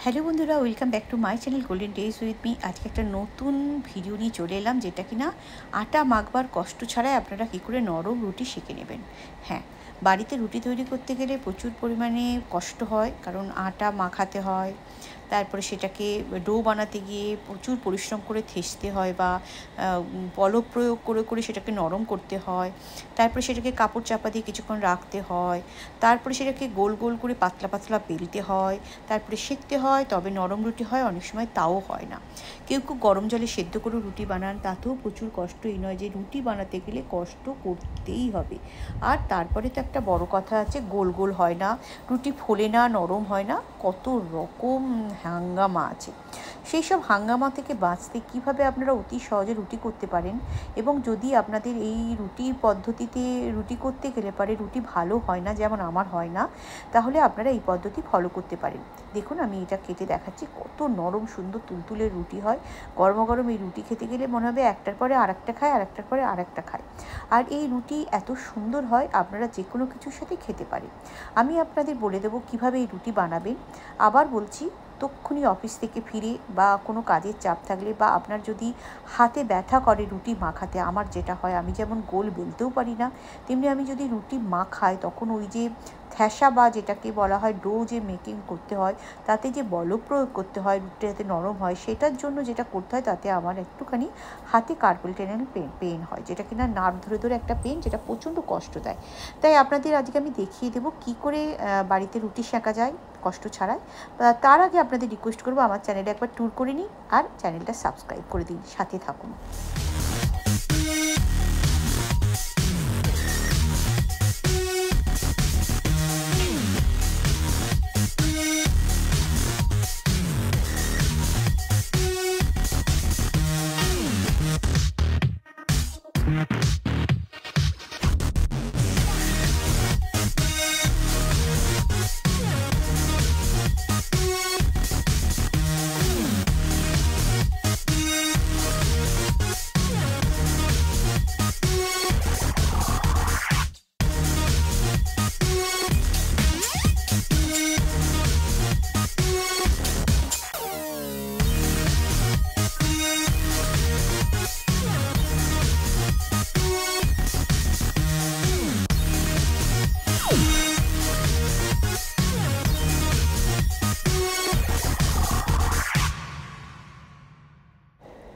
Hello বন্ধুরা, welcome back to my channel golden days with me. আজকে একটা নতুন ভিডিও নিয়ে চলে এলাম, যেটা কিনা আটা মাখবার কষ্ট ছাড়াই আপনারা কী করে নরম রুটি সেঁকে নেবেন। হ্যাঁ, বাড়িতে রুটি তৈরি করতে গেলে প্রচুর পরিমাণে কষ্ট হয়, কারণ আটা মাখাতে হয়, তারপরে সেটাকে ডো বানাতে গিয়ে প্রচুর পরিশ্রম করে থেসতে হয় বা বল প্রয়োগ করে করে সেটাকে নরম করতে হয়, তারপরে সেটাকে কাপড় চাপা দিয়ে কিছুক্ষণ রাখতে হয়, তারপরে সেটাকে গোল গোল করে পাতলা পাতলা বেলতে হয়, তারপরে সেঁকতে হয়, তবে নরম রুটি হয়। অনেক সময় তাও হয় না। কেউ কেউ গরম জলে সেদ্ধ করে রুটি বানান, তাতেও প্রচুর কষ্ট। এই নয় যে রুটি বানাতে গেলে কষ্ট করতেই হবে। আর তারপরে তো একটা বড় কথা আছে, গোল গোল হয় না, রুটি ফোলে না, নরম হয় না, কত রকম হাঙ্গামা আছে। সেই সব হাঙ্গামা থেকে বাঁচতে কীভাবে আপনারা অতি সহজে রুটি করতে পারেন, এবং যদি আপনাদের এই রুটি পদ্ধতিতে রুটি করতে গেলে পারে রুটি ভালো হয় না, যেমন আমার হয় না, তাহলে আপনারা এই পদ্ধতি ফলো করতে পারেন। দেখুন, আমি এটা কেটে দেখাচ্ছি, কত নরম সুন্দর তুলতুলে রুটি হয়। গরম গরম এই রুটি খেতে গেলে মনে হবে একটার পরে আরেকটা খায়, আরেকটার পরে আরেকটা খায়। আর এই রুটি এত সুন্দর হয়, আপনারা যে কোনো কিছুর সাথে খেতে পারেন। আমি আপনাদের বলে দেবো কীভাবে এই রুটি বানাবেন। আবার বলছি, তক্ষুনি অফিস থেকে ফিরে বা কোনো কাজের চাপ থাকলে, বা আপনার যদি হাতে ব্যথা করে রুটি মাখাতে, আমার যেটা হয়, আমি যেমন গোল বেলতেও পারি না, তেমনি আমি যদি রুটি মাখাই তখন ওই যে থ্যাসা বা যেটাকে বলা হয় ডো যে মেকিং করতে হয়, তাতে যে বলপ্রয়োগ করতে হয় রুটিটা যাতে নরম হয়, সেটার জন্য যেটা করতে হয়, তাতে আমার একটুখানি হাতে কার্পেল টেনেল পেন হয়, যেটা কিনা নার্ভ ধরে ধরে একটা পেন, যেটা প্রচণ্ড কষ্ট দেয়। তাই আপনাদের আজকে আমি দেখিয়ে দেবো কী করে বাড়িতে রুটি সেঁকা যায় কষ্ট ছাড়াই। তার আগে আপনাদের রিকোয়েস্ট করবো, আমার চ্যানেলে একবার ট্যুর করে নিন আর চ্যানেলটা সাবস্ক্রাইব করে দিন, সাথে থাকুন।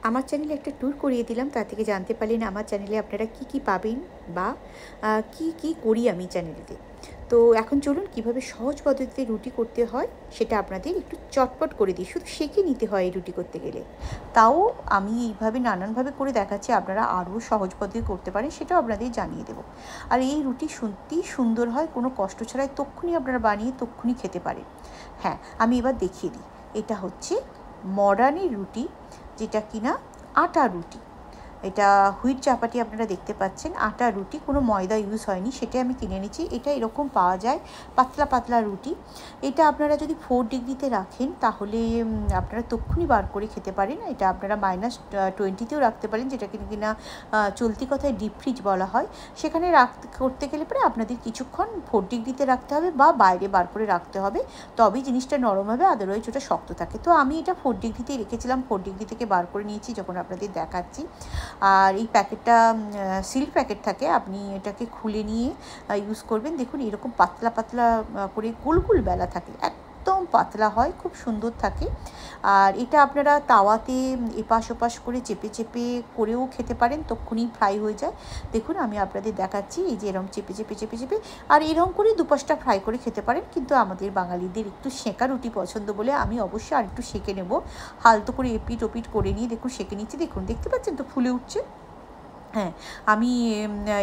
আমার চ্যানেলে একটা ট্যুর করিয়ে দিলাম, তার থেকে জানতে পারলেন আমার চ্যানেলে আপনারা কি কি পাবেন বা কি কি করি আমি চ্যানেলেতে। তো এখন চলুন কীভাবে সহজ পদ্ধতিতে রুটি করতে হয় সেটা আপনাদের একটু চটপট করে দিই। শুধু সেঁকে নিতে হয় এই রুটি করতে গেলে, তাও আমি এইভাবে নানানভাবে করে দেখাচ্ছি, আপনারা আরও সহজ পদ্ধতি করতে পারেন, সেটাও আপনাদের জানিয়ে দেবো। আর এই রুটি সত্যিই সুন্দর হয়, কোনো কষ্ট ছাড়াই তক্ষুনি আপনারা বানিয়ে তক্ষুনি খেতে পারেন। হ্যাঁ, আমি এবার দেখিয়ে দিই। এটা হচ্ছে মডার্নের রুটি, যেটা কিনা আটা রুটি। এটা হুইট চাপাটি আপনারা দেখতে পাচ্ছেন, আটা রুটি, কোনো ময়দা ইউজ হয়নি, সেটাই আমি কিনে নিয়েছি। এটা এরকম পাওয়া যায়, পাতলা পাতলা রুটি। এটা আপনারা যদি 4 ডিগ্রিতে রাখেন তাহলে আপনারা তক্ষুনি বার করে খেতে পারেন। এটা আপনারা -20তেও রাখতে পারেন, যেটা কিনা চলতি কথায় ডিপ ফ্রিজ বলা হয়। সেখানে করতে গেলে পরে আপনাদের কিছুক্ষণ 4 ডিগ্রিতে রাখতে হবে বা বাইরে বার করে রাখতে হবে, তবেই জিনিসটা নরম হবে, আদারওয়াইজ ওটা শক্ত থাকে। তো আমি এটা 4 ডিগ্রিতেই রেখেছিলাম, 4 ডিগ্রি থেকে বার করে নিয়েছি যখন আপনাদের দেখাচ্ছি। আর এই প্যাকেটটা সিল প্যাকেট থাকে, আপনি এটাকে খুলে নিয়ে ইউজ করবেন। দেখুন, এরকম পাতলা পাতলা করে গোল গোল বেলা থাকে, একদম পাতলা হয়, খুব সুন্দর থাকে। আর এটা আপনারা তাওয়াতে এপাশ ওপাশ করে চেপে চেপে করেও খেতে পারেন, তক্ষুনি ফ্রাই হয়ে যায়। দেখুন, আমি আপনাদের দেখাচ্ছি, এই যে এরকম চেপে চেপে চেপে চেপে, আর এরকম করে দুপাশটা ফ্রাই করে খেতে পারেন। কিন্তু আমাদের বাঙালিদের একটু সেঁকা রুটি পছন্দ বলে আমি অবশ্যই আর একটু সেঁকে নেব। হালতো করে এপিট ওপিট করে নিয়ে দেখুন সেঁকে নিচ্ছি। দেখুন, দেখতে পাচ্ছেন তো ফুলে উঠছে। হ্যাঁ, আমি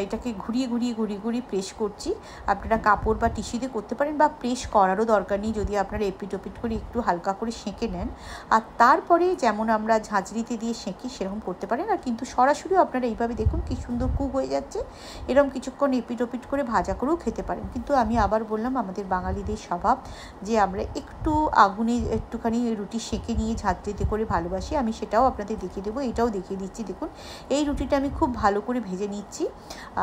এটাকে ঘুরিয়ে ঘুরিয়ে ঘুরিয়ে ঘুরিয়ে প্রেস করছি। আপনারা কাপড় বা টিস্যুতে করতে পারেন, বা প্রেস করারও দরকার নেই, যদি আপনারা এপিট ওপিট করে একটু হালকা করে সেঁকে নেন। আর তারপরে যেমন আমরা ঝাঁঝরিতে দিয়ে সেঁকি সেরকম করতে পারেন। আর কিন্তু সরাসরিও আপনারা এইভাবে দেখুন কি সুন্দর কুক হয়ে যাচ্ছে। এরকম কিছুক্ষণ এপিট ওপিট করে ভাজা করেও খেতে পারেন। কিন্তু আমি আবার বললাম, আমাদের বাঙালিদের স্বভাব যে আমরা একটু আগুনে একটুখানি রুটি সেঁকে নিয়ে ঝাঁঝরিতে করে ভালোবাসি। আমি সেটাও আপনাদের দেখিয়ে দেবো, এটাও দেখিয়ে দিচ্ছি। দেখুন, এই রুটিটা আমি খুব ভালো করে ভেজে নিচ্ছি।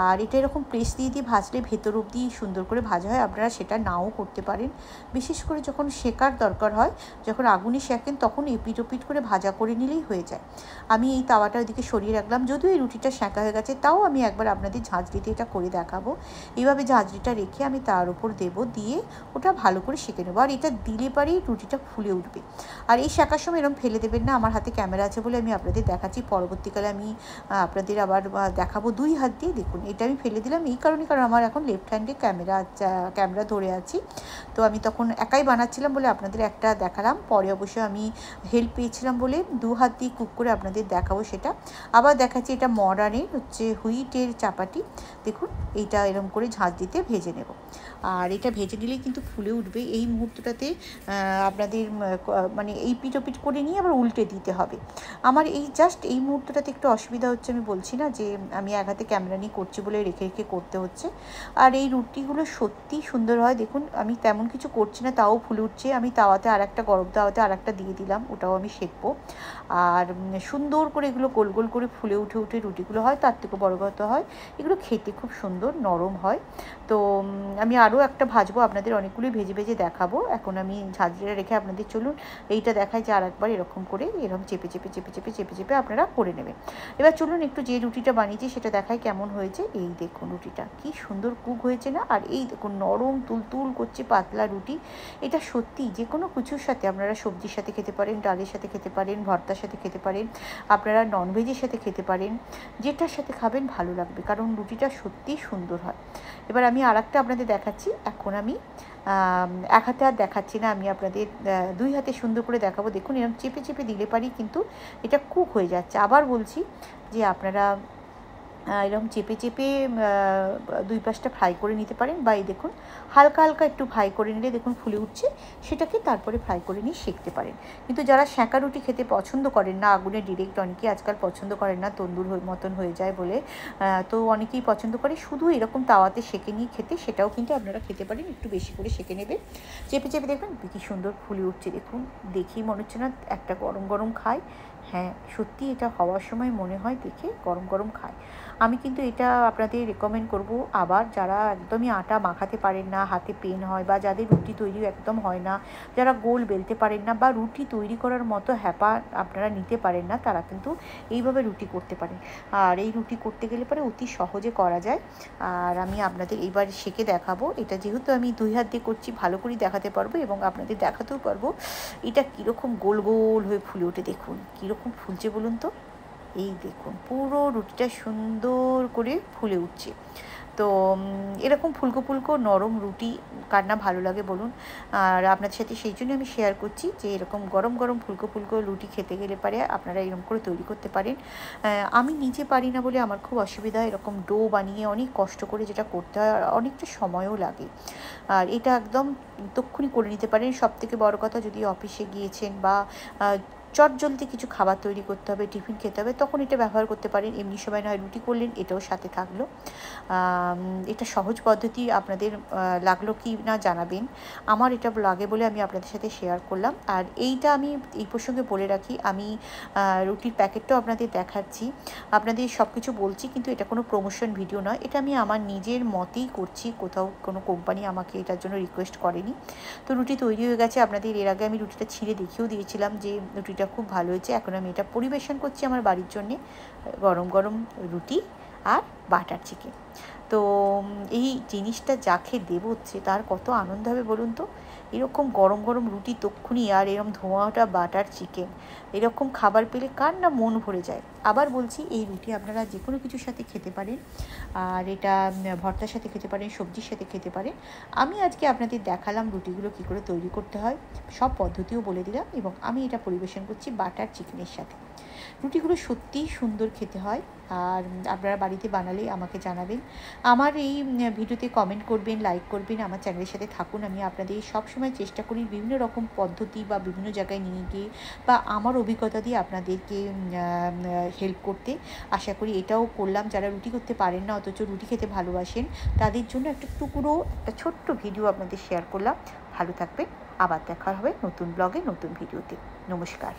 আর এটা এরকম প্রেস দিয়ে ভাজলে ভেতর অবধি সুন্দর করে ভাজা হয়। আপনারা সেটা নাও করতে পারেন। বিশেষ করে যখন সেকার দরকার হয়, যখন আগুনে সেকেন তখন এপিট ওপিট করে ভাজা করে নিলেই হয়ে যায়। আমি এই তাওয়াটা ওইদিকে সরিয়ে রাখলাম। যদিও এই রুটিটা সেঁকা হয়ে গেছে, তাও আমি একবার আপনাদের ঝাঁঝরিতে এটা করে দেখাবো। এইভাবে ঝাঁঝরিটা রেখে আমি তার উপর দেবো, দিয়ে ওটা ভালো করে সেঁকে নেবো। আর এটা দিলে পারেই রুটিটা ফুলে উঠবে। আর এই সেঁকার সময় এরকম ফেলে দেবেন না। আমার হাতে ক্যামেরা আছে বলে আমি আপনাদের দেখাচ্ছি, পরবর্তীকালে আমি আপনাদের আবার দেখাবো 2 হাত দিয়ে। দেখুন এটা আমি ফেলে দিলাম এই কারণে, কারণ আমার এখন লেফট হ্যান্ডে ক্যামেরা ধরে আছি। তো আমি তখন একাই বানাচ্ছিলাম বলে আপনাদের একটা দেখালাম। পরে অবশ্য আমি হেল্প পেয়েছিলাম বলে 2 হাত দিয়ে কুক করে আপনাদের দেখাবো সেটা। আবার দেখাচ্ছি, এটা মডার্নের হচ্ছে হুইটের চাপাটি। দেখুন এইটা এরকম করে ঝাঁঝ দিতে ভেজে নেব। আর এটা ভেজে নিলেই কিন্তু ফুলে উঠবে। এই মুহূর্তটাতে আপনাদের মানে এই পিঠ ওপিঠ করে নিয়ে আবার উল্টে দিতে হবে। আমার এই জাস্ট এই মুহূর্তটাতে একটু অসুবিধা হচ্ছে, আমি বলছি না যে আমি এক হাতে ক্যামেরা নিয়ে করছি বলে রেখে রেখে করতে হচ্ছে। আর এই রুটিগুলো সত্যিই সুন্দর হয়। দেখুন আমি তেমন কিছু করছি না, তাও ফুলে উঠছে। আমি তাওয়াতে আরেকটা গরম তাওয়াতে আরেকটা দিয়ে দিলাম, ওটাও আমি সেঁকবো। আর সুন্দর করে এগুলো গোল গোল করে ফুলে উঠে উঠে রুটিগুলো হয়। তার থেকে বড় কথা হয় এগুলো খেতে খুব সুন্দর নরম হয়। তো আমি আরও একটা ভাজবো, আপনাদের অনেকগুলোই ভেজে ভেজে দেখাবো। এখন আমি ঝাঁঝরিটা রেখে আপনাদের চলুন এইটা দেখায় যে আর একবার এরকম করে এরকম চেপে চেপে চেপে চেপে চেপে চেপে আপনারা করে নেবেন। এবার চলুন একটু যে রুটিটা বানিয়েছি সেটা দেখায় কেমন হয়েছে। এই দেখুন রুটিটা কি সুন্দর কুক হয়েছে না? আর এই দেখুন নরম তুলতুল করছে পাতলা রুটি। এটা সত্যি যে কোনো কিছুর সাথে, আপনারা সবজির সাথে খেতে পারেন, ডালের সাথে খেতে পারেন, ভর্তার সাথে খেতে পারেন, আপনারা ননভেজের সাথে খেতে পারেন, যেটার সাথে খাবেন ভালো লাগবে, কারণ রুটিটা সত্যিই সুন্দর হয়। এবার আমি আরেকটা আপনাদের দেখাচ্ছি। এখন আমি এক হাতে আর দেখাচ্ছি না, আমি আপনাদের 2 হাতে সুন্দর করে দেখাবো। দেখুন এরকম চেপে চেপে দিলে পারি কিন্তু এটা কুক হয়ে যাচ্ছে। আবার বলছি যে আপনারা এরকম চেপে চেপে 2 পাশটা ফ্রাই করে নিতে পারেন, বা এই দেখুন হালকা হালকা একটু ফ্রাই করে নিলে দেখুন ফুলে উঠছে, সেটাকে তারপরে ফ্রাই করে নিয়ে সেঁকতে পারেন। কিন্তু যারা সেঁকা রুটি খেতে পছন্দ করেন না, আগুনে ডিরেক্ট অনেকেই আজকাল পছন্দ করেন না, তন্দুর মতন হয়ে যায় বলে, তো অনেকেই পছন্দ করে শুধু এরকম তাওয়াতে সেঁকে নিয়ে খেতে, সেটাও কিন্তু আপনারা খেতে পারেন। একটু বেশি করে সেঁকে নেবেন, চেপে চেপে দেখবেন কি সুন্দর ফুলে উঠছে। দেখুন দেখেই মনে হচ্ছে না একটা গরম গরম খায়। হ্যাঁ সত্যি এটা হওয়ার সময় মনে হয় দেখে গরম গরম খায়। আমি কিন্তু এটা আপনাদের রেকমেন্ড করব। আবার যারা একদমই আটা মাখাতে পারেন না, হাতে পেন হয়, বা যাদের রুটি তৈরিও একদম হয় না, যারা গোল বেলতে পারেন না, বা রুটি তৈরি করার মতো হ্যাপা আপনারা নিতে পারেন না, তারা কিন্তু এইভাবে রুটি করতে পারেন। আর এই রুটি করতে গেলে পরে অতি সহজে করা যায়। আর আমি আপনাদের এইবার সেঁকে দেখাবো। এটা যেহেতু আমি 2 হাত দিয়ে করছি, ভালো করেই দেখাতে পারবো এবং আপনাদের দেখাতেও পারবো এটা কীরকম গোল গোল হয়ে ফুলে ওঠে। দেখুন কীরকম ফুলছে বলুন তো। এই দেখুন পুরো রুটিটা সুন্দর করে ফুলে উঠছে। তো এরকম ফুলকো ফুলকো নরম রুটি কার না ভালো লাগে বলুন। আর আপনাদের সাথে সেই জন্য আমি শেয়ার করছি যে এরকম গরম গরম ফুলকো ফুলকো রুটি খেতে গেলে পারে আপনারা এরকম করে তৈরি করতে পারেন। আমি নিজে পারি না বলে আমার খুব অসুবিধা, এরকম ডো বানিয়ে অনেক কষ্ট করে যেটা করতে হয়, আর অনেকটা সময়ও লাগে। আর এটা একদম তক্ষুনি করে নিতে পারেন। সবথেকে বড় কথা, যদি অফিসে গিয়েছেন বা চটজলদি কিছু খাবার তৈরি করতে হবে, টিফিন খেতে হবে, তখন এটা ব্যবহার করতে পারেন। এমনি সময় নয় রুটি করলেন, এটাও সাথে থাকলো। এটা সহজ পদ্ধতি, আপনাদের লাগলো কি না জানাবেন। আমার এটা লাগে বলে আমি আপনাদের সাথে শেয়ার করলাম। আর এইটা আমি এই প্রসঙ্গে বলে রাখি, আমি রুটির প্যাকেটটাও আপনাদের দেখাচ্ছি, আপনাদের সব কিছু বলছি, কিন্তু এটা কোনো প্রমোশন ভিডিও নয়। এটা আমি আমার নিজের মতেই করছি, কোথাও কোনো কোম্পানি আমাকে এটার জন্য রিকোয়েস্ট করেনি। তো রুটি তৈরি হয়ে গেছে। আপনাদের এর আগে আমি রুটিটা ছিঁড়ে দেখিয়েও দিয়েছিলাম যে রুটিটা খুব ভালো হয়েছে। এখন আমি এটা পরিবেশন করছি আমার বাড়ির জন্যে, গরম গরম রুটি আর বাটার চিকেন। তো এই জিনিসটা যাকে দেবো হচ্ছে তার কত আনন্দ হবে বলুন তো। এরকম গরম গরম রুটি তক্ষুনি, আর এরকম ধোঁয়াটা বাটার চিকেন, এরকম খাবার পেলে কার না মন ভরে যায়। আবার বলছি এই রুটি আপনারা যে কোনো কিছুর সাথে খেতে পারেন, আর এটা ভর্তার সাথে খেতে পারেন, সবজির সাথে খেতে পারেন। আমি আজকে আপনাদের দেখালাম রুটিগুলো কী করে তৈরি করতে হয়, সব পদ্ধতিও বলে দিলাম, এবং আমি এটা পরিবেশন করছি বাটার চিকেনের সাথে। রুটিগুলো সত্যিই সুন্দর খেতে হয়। আর আপনারা বাড়িতে বানালে আমাকে জানাবেন। আমার এই ভিডিওতে কমেন্ট করবেন, লাইক করবেন, আমার চ্যানেলের সাথে থাকুন। আমি আপনাদের সবসময় চেষ্টা করি বিভিন্ন রকম পদ্ধতি বা বিভিন্ন জায়গায় নিয়ে গিয়ে বা আমার অভিজ্ঞতা দিয়ে আপনাদেরকে হেল্প করতে। আশা করি এটাও করলাম। যারা রুটি করতে পারেন না অথচ রুটি খেতে ভালোবাসেন, তাদের জন্য একটা টুকরো একটা ছোট্ট ভিডিও আপনাদের শেয়ার করলাম। ভালো থাকবেন, আবার দেখা হবে নতুন ব্লগে নতুন ভিডিওতে। নমস্কার।